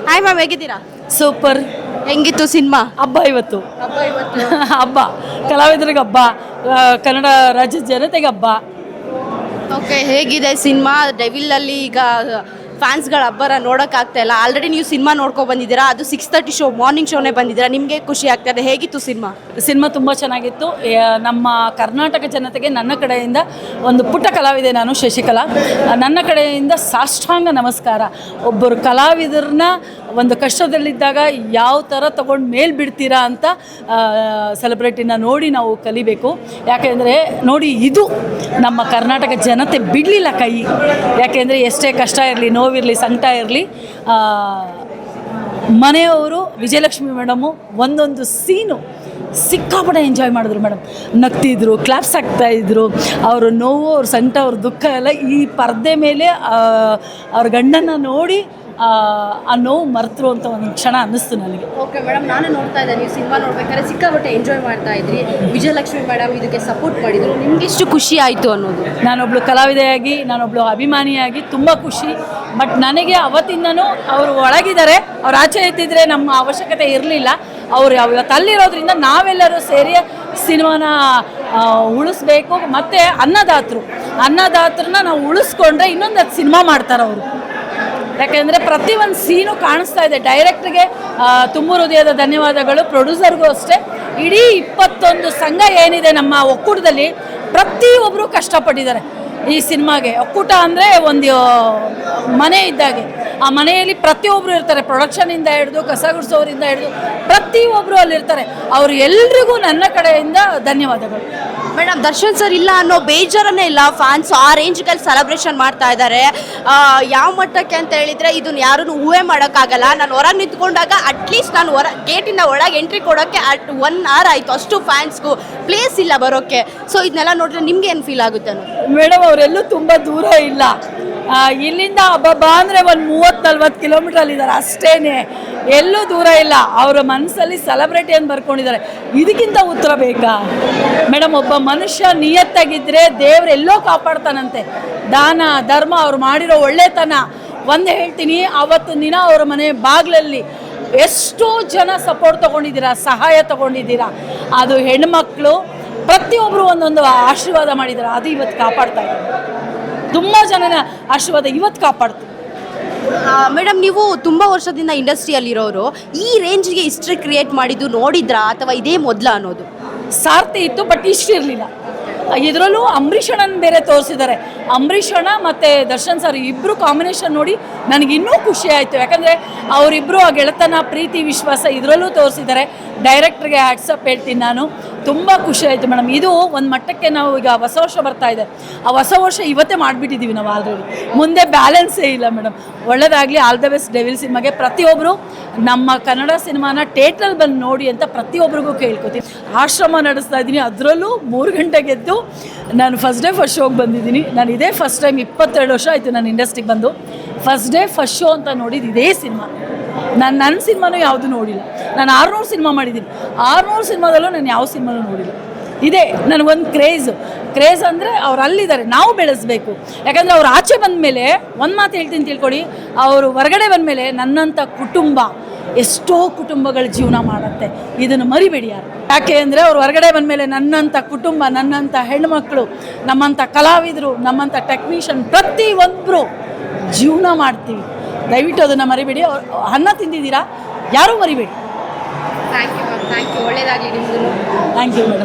Hi ma'am, ಹೇಗಿದ್ದೀರಾ? Super. ಹೆಂಗಿತ್ತು cinema? ಹಬ್ಬ ಇವತ್ತು. ಹಬ್ಬ, ಕಲಾವಿದರಿಗೆ ಹಬ್ಬ, ಕನ್ನಡ ರಾಜ್ಯದ ಜನತೆಗೆ ಹಬ್ಬ. ಓಕೆ, ಹೇಗಿದೆ ಸಿನಿಮಾ? ಡೆವಿಲಲ್ಲಿ ಈಗ ಫ್ಯಾನ್ಸ್ಗಳ ಹಬ್ಬರ ನೋಡೋಕ್ಕಾಗ್ತಾ ಇಲ್ಲ. ಆಲ್ರೆಡಿ ನೀವು ಸಿನಿಮಾ ನೋಡ್ಕೊಂಡು ಬಂದಿದ್ದೀರಾ, ಅದು 6:30 ಶೋ, ಮಾರ್ನಿಂಗ್ ಶೋನೇ ಬಂದಿದ್ದೀರಾ. ನಿಮಗೆ ಖುಷಿ ಆಗ್ತದೆ. ಹೇಗಿತ್ತು ಸಿನಿಮಾ? ಸಿನಿಮಾ ತುಂಬ ಚೆನ್ನಾಗಿತ್ತು. ನಮ್ಮ ಕರ್ನಾಟಕ ಜನತೆಗೆ ನನ್ನ ಕಡೆಯಿಂದ ಒಂದು ಪುಟ್ಟ ಕಲಾವಿದೆ ನಾನು, ಶಶಿಕಲಾ. ನನ್ನ ಕಡೆಯಿಂದ ಸಾಷ್ಟಾಂಗ ನಮಸ್ಕಾರ. ಒಬ್ಬರು ಕಲಾವಿದರನ್ನ ಒಂದು ಕಷ್ಟದಲ್ಲಿದ್ದಾಗ ಯಾವ ಥರ ತೊಗೊಂಡು ಮೇಲ್ ಬಿಡ್ತೀರಾ ಅಂತ ಸೆಲೆಬ್ರಿಟಿನ ನೋಡಿ ನಾವು ಕಲಿಬೇಕು. ಯಾಕೆಂದರೆ ನೋಡಿ, ಇದು ನಮ್ಮ ಕರ್ನಾಟಕ ಜನತೆ ಬಿಡಲಿಲ್ಲ ಕೈ. ಯಾಕೆಂದರೆ ಎಷ್ಟೇ ಕಷ್ಟ ಇರಲಿ, ನೋವಿರಲಿ, ಸಂಕಟ ಇರಲಿ, ಮನೆಯವರು ವಿಜಯಲಕ್ಷ್ಮಿ ಮೇಡಮು ಒಂದೊಂದು ಸೀನು ಸಿಕ್ಕಾಪಟ್ಟೆ ಎಂಜಾಯ್ ಮಾಡಿದ್ರು ಮೇಡಮ್. ನಗ್ತಿದ್ರು, ಕ್ಲಾಪ್ಸ್ ಆಗ್ತಾಯಿದ್ರು. ಅವರು ನೋವು, ಅವ್ರ ಸಂಕಟ, ಅವ್ರ ದುಃಖ ಎಲ್ಲ ಈ ಪರದೆ ಮೇಲೆ ಅವ್ರ ಗಂಡನ್ನು ನೋಡಿ ಆ ನೋವು ಮರ್ತರು ಅಂತ ಒಂದು ಕ್ಷಣ ಅನ್ನಿಸ್ತು ನನಗೆ. ಓಕೆ ಮೇಡಮ್, ನಾನು ನೋಡ್ತಾ ಇದ್ದೆ, ನೀವು ಸಿನಿಮಾ ನೋಡ್ಬೇಕಾದ್ರೆ ಸಿಕ್ಕಾಪಟ್ಟೆ ಎಂಜಾಯ್ ಮಾಡ್ತಾ ಇದ್ರಿ. ವಿಜಯಲಕ್ಷ್ಮಿ ಮೇಡಮ್ ಇದಕ್ಕೆ ಸಪೋರ್ಟ್ ಮಾಡಿದ್ರು. ನಿಮ್ಗೆ ಎಷ್ಟು ಖುಷಿ ಆಯಿತು ಅನ್ನೋದು? ನಾನೊಬ್ಳು ಕಲಾವಿದೆಯಾಗಿ, ನಾನೊಬ್ಳು ಅಭಿಮಾನಿಯಾಗಿ ತುಂಬ ಖುಷಿ. ಬಟ್ ನನಗೆ ಅವತ್ತಿಂದನೂ ಅವರು ಒಳಗಿದ್ದಾರೆ, ಅವ್ರು ಆಚೆ ಎತ್ತಿದ್ರೆ ನಮ್ಮ ಅವಶ್ಯಕತೆ ಇರಲಿಲ್ಲ. ಅವ್ರು ಇವತ್ತು ಅಲ್ಲಿರೋದ್ರಿಂದ ನಾವೆಲ್ಲರೂ ಸೇರಿ ಸಿನಿಮಾನ ಉಳಿಸ್ಬೇಕು. ಮತ್ತು ಅನ್ನದಾತರನ್ನ ನಾವು ಉಳಿಸ್ಕೊಂಡ್ರೆ ಇನ್ನೊಂದು ಅದು ಸಿನಿಮಾ ಮಾಡ್ತಾರೆ ಅವರು. ಯಾಕೆಂದರೆ ಪ್ರತಿಯೊಂದು ಸೀನು ಕಾಣಿಸ್ತಾ ಇದೆ. ಡೈರೆಕ್ಟ್ರಿಗೆ ತುಂಬ ಹೃದಯದ ಧನ್ಯವಾದಗಳು, ಪ್ರೊಡ್ಯೂಸರ್ಗೂ ಅಷ್ಟೇ. ಇಡೀ 21 ಸಂಘ ಏನಿದೆ ನಮ್ಮ ಒಕ್ಕೂಟದಲ್ಲಿ, ಪ್ರತಿಯೊಬ್ಬರು ಕಷ್ಟಪಟ್ಟಿದ್ದಾರೆ ಈ ಸಿನಿಮಾಗೆ. ಒಕ್ಕೂಟ ಅಂದರೆ ಒಂದು ಮನೆ ಇದ್ದಾಗೆ. ಆ ಮನೆಯಲ್ಲಿ ಪ್ರತಿಯೊಬ್ಬರು ಇರ್ತಾರೆ, ಪ್ರೊಡಕ್ಷನಿಂದ ಹಿಡಿದು ಕಸ ಗುಡಿಸೋರಿಂದ ಹಿಡಿದು ಪ್ರತಿಯೊಬ್ಬರು ಅಲ್ಲಿರ್ತಾರೆ. ಅವರು ಎಲ್ರಿಗೂ ನನ್ನ ಕಡೆಯಿಂದ ಧನ್ಯವಾದಗಳು. ಮೇಡಮ್, ದರ್ಶನ್ ಸರ್ ಇಲ್ಲ ಅನ್ನೋ ಬೇಜಾರನ್ನೇ ಇಲ್ಲ. ಫ್ಯಾನ್ಸ್ ಆ ರೇಂಜ್ಗಳಲ್ಲಿ ಸೆಲೆಬ್ರೇಷನ್ ಮಾಡ್ತಾ ಇದ್ದಾರೆ. ಯಾವ ಮಟ್ಟಕ್ಕೆ ಅಂತ ಹೇಳಿದರೆ, ಇದನ್ನು ಯಾರೂ ಊಹೆ ಮಾಡೋಕ್ಕಾಗಲ್ಲ. ನಾನು ಹೊರಗೆ ನಿಂತ್ಕೊಂಡಾಗ ಅಟ್ಲೀಸ್ಟ್ ನಾನು ಗೇಟಿಂದ ಒಳಗೆ ಎಂಟ್ರಿ ಕೊಡೋಕ್ಕೆ 1 hour ಆಯಿತು. ಅಷ್ಟು ಫ್ಯಾನ್ಸ್ಗೂ ಪ್ಲೇಸ್ ಇಲ್ಲ ಬರೋಕ್ಕೆ. ಸೊ ಇದನ್ನೆಲ್ಲ ನೋಡಿದ್ರೆ ನಿಮ್ಗೆ ಏನು ಫೀಲ್ ಆಗುತ್ತೆ? ಮೇಡಮ್, ಅವರೆಲ್ಲೂ ತುಂಬ ದೂರ ಇಲ್ಲ. ಇಲ್ಲಿಂದ ಹಬ್ಬ ಅಂದರೆ ಒಂದು 30-40 ಕಿಲೋಮೀಟ್ರಲ್ಲಿದ್ದಾರೆ ಅಷ್ಟೇ, ಎಲ್ಲೂ ದೂರ ಇಲ್ಲ. ಅವರ ಮನಸ್ಸಲ್ಲಿ ಸೆಲೆಬ್ರಿಟಿ ಅಂತ ಬರ್ಕೊಂಡಿದ್ದಾರೆ. ಇದಕ್ಕಿಂತ ಉತ್ತರ ಬೇಕಾ ಮೇಡಮ್? ಒಬ್ಬ ಮನುಷ್ಯ ನಿಯತ್ತಾಗಿದ್ದರೆ ದೇವ್ರು ಎಲ್ಲೋ ಕಾಪಾಡ್ತಾನಂತೆ. ದಾನ ಧರ್ಮ ಅವ್ರು ಮಾಡಿರೋ ಒಳ್ಳೆತನ ಒಂದು ಹೇಳ್ತೀನಿ. ಆವತ್ತಿನ ದಿನ ಅವರ ಮನೆ ಬಾಗಿಲಲ್ಲಿ ಎಷ್ಟೋ ಜನ ಸಪೋರ್ಟ್ ತೊಗೊಂಡಿದ್ದೀರಾ, ಸಹಾಯ ತೊಗೊಂಡಿದ್ದೀರಾ. ಅದು ಹೆಣ್ಮಕ್ಳು ಪ್ರತಿಯೊಬ್ಬರು ಒಂದೊಂದು ಆಶೀರ್ವಾದ ಮಾಡಿದ್ದಾರೆ. ಅದು ಇವತ್ತು ಕಾಪಾಡ್ತಾ ಇದೆ. ತುಂಬ ಜನನ ಆಶೀರ್ವಾದ ಇವತ್ತು ಕಾಪಾಡ್ತು. ಮೇಡಮ್, ನೀವು ತುಂಬ ವರ್ಷದಿಂದ ಇಂಡಸ್ಟ್ರಿಯಲ್ಲಿರೋರು, ಈ ರೇಂಜ್ಗೆ ಹಿಸ್ಟ್ರಿ ಕ್ರಿಯೇಟ್ ಮಾಡಿದ್ದು ನೋಡಿದ್ರಾ ಅಥವಾ ಇದೇ ಮೊದಲ ಅನ್ನೋದು? ಸಾರ್ಥಿ ಇತ್ತು, ಬಟ್ ಇಷ್ಟು ಇರಲಿಲ್ಲ. ಇದರಲ್ಲೂ ಅಂಬರೀಷಣ್ಣನ ಬೇರೆ ತೋರಿಸಿದ್ದಾರೆ. ಅಂಬರೀಷಣ್ಣ ಮತ್ತು ದರ್ಶನ್ ಸರ್ ಇಬ್ಬರು ಕಾಂಬಿನೇಷನ್ ನೋಡಿ ನನಗಿನ್ನೂ ಖುಷಿ ಆಯಿತು. ಯಾಕಂದರೆ ಅವರಿಬ್ಬರು ಆ ಗೆಳೆತನ, ಪ್ರೀತಿ, ವಿಶ್ವಾಸ ಇದರಲ್ಲೂ ತೋರಿಸಿದ್ದಾರೆ. ಡೈರೆಕ್ಟ್ರಿಗೆ ಹ್ಯಾಟ್ಸಪ್ ಹೇಳ್ತೀನಿ ನಾನು. ತುಂಬ ಖುಷಿ ಆಯಿತು ಮೇಡಮ್. ಇದು ಒಂದು ಮಟ್ಟಕ್ಕೆ ನಾವು ಈಗ ಹೊಸ ವರ್ಷ ಬರ್ತಾ ಇದೆ. ಆ ಹೊಸ ವರ್ಷ ಇವತ್ತೇ ಮಾಡಿಬಿಟ್ಟಿದ್ದೀವಿ ನಾವು ಆಲ್ರೆಡಿ. ಮುಂದೆ ಬ್ಯಾಲೆನ್ಸೇ ಇಲ್ಲ ಮೇಡಮ್. ಒಳ್ಳೆಯದಾಗಲಿ, ಆಲ್ ದ ಬೆಸ್ಟ್ ಡೆವಿಲ್ ಸಿನಿಮಾಗೆ. ಪ್ರತಿಯೊಬ್ಬರು ನಮ್ಮ ಕನ್ನಡ ಸಿನಿಮಾನ ಥಿಯೇಟ್ರಲ್ಲಿ ಬಂದು ನೋಡಿ ಅಂತ ಪ್ರತಿಯೊಬ್ಬರಿಗೂ ಕೇಳ್ಕೊತೀನಿ. ಆಶ್ರಮ ನಡೆಸ್ತಾ ಇದ್ದೀನಿ, ಅದರಲ್ಲೂ 3 ಗಂಟೆಗೆ ಎದ್ದು ನಾನು ಫಸ್ಟ್ ಡೇ ಫಸ್ಟ್ ಶೋಗೆ ಬಂದಿದ್ದೀನಿ. ನಾನು ಇದೇ ಫಸ್ಟ್ ಟೈಮ್ 22 ವರ್ಷ ಆಯಿತು ನಾನು ಇಂಡಸ್ಟ್ರಿಗೆ ಬಂದು. ಫಸ್ಟ್ ಡೇ ಫಸ್ಟ್ ಶೋ ಅಂತ ನೋಡಿದ್ದು ಇದೇ ಸಿನಿಮಾ. ನನ್ನ ಸಿನಿಮಾನೂ ಯಾವುದೂ ನೋಡಿಲ್ಲ. ನಾನು 600 ಸಿನಿಮಾ ಮಾಡಿದ್ದೀನಿ. 600 ಸಿನಿಮಾದಲ್ಲೂ ನಾನು ಯಾವ ಸಿನಿಮಾನೂ ನೋಡಿಲ್ಲ. ಇದೇ ನನಗೊಂದು ಕ್ರೇಜ್ ಅಂದರೆ ಅವ್ರು ಅಲ್ಲಿದ್ದಾರೆ, ನಾವು ಬೆಳೆಸಬೇಕು. ಯಾಕಂದರೆ ಅವ್ರು ಆಚೆ ಬಂದ ಮೇಲೆ ಒಂದು ಮಾತು ಹೇಳ್ತೀನಿ ತಿಳ್ಕೊಳ್ಳಿ, ಅವರು ಹೊರಗಡೆ ಬಂದ ಮೇಲೆ ನನ್ನಂಥ ಕುಟುಂಬ ಎಷ್ಟೋ ಕುಟುಂಬಗಳ ಜೀವನ ಮಾಡುತ್ತೆ. ಇದನ್ನು ಮರಿಬೇಡಿ ಯಾರು. ಯಾಕೆ ಅಂದರೆ ಅವ್ರು ಹೊರಗಡೆ ಬಂದ ಮೇಲೆ ನನ್ನಂಥ ಕುಟುಂಬ, ನನ್ನಂಥ ಹೆಣ್ಮಕ್ಳು, ನಮ್ಮಂಥ ಕಲಾವಿದರು, ನಮ್ಮಂಥ ಟೆಕ್ನಿಷಿಯನ್ ಪ್ರತಿಯೊಬ್ಬರು ಜೀವನ ಮಾಡ್ತೀವಿ. ದಯವಿಟ್ಟು ಅದನ್ನು ಮರಿಬೇಡಿ. ಅನ್ನ ತಿಂದಿದ್ದೀರಾ, ಯಾರೂ ಮರಿಬೇಡಿ. Thank you ma'am, thank you. ಒಳ್ಳೆಯದಾಗಲಿ ನಿಮ್ಮದು. Thank you madam.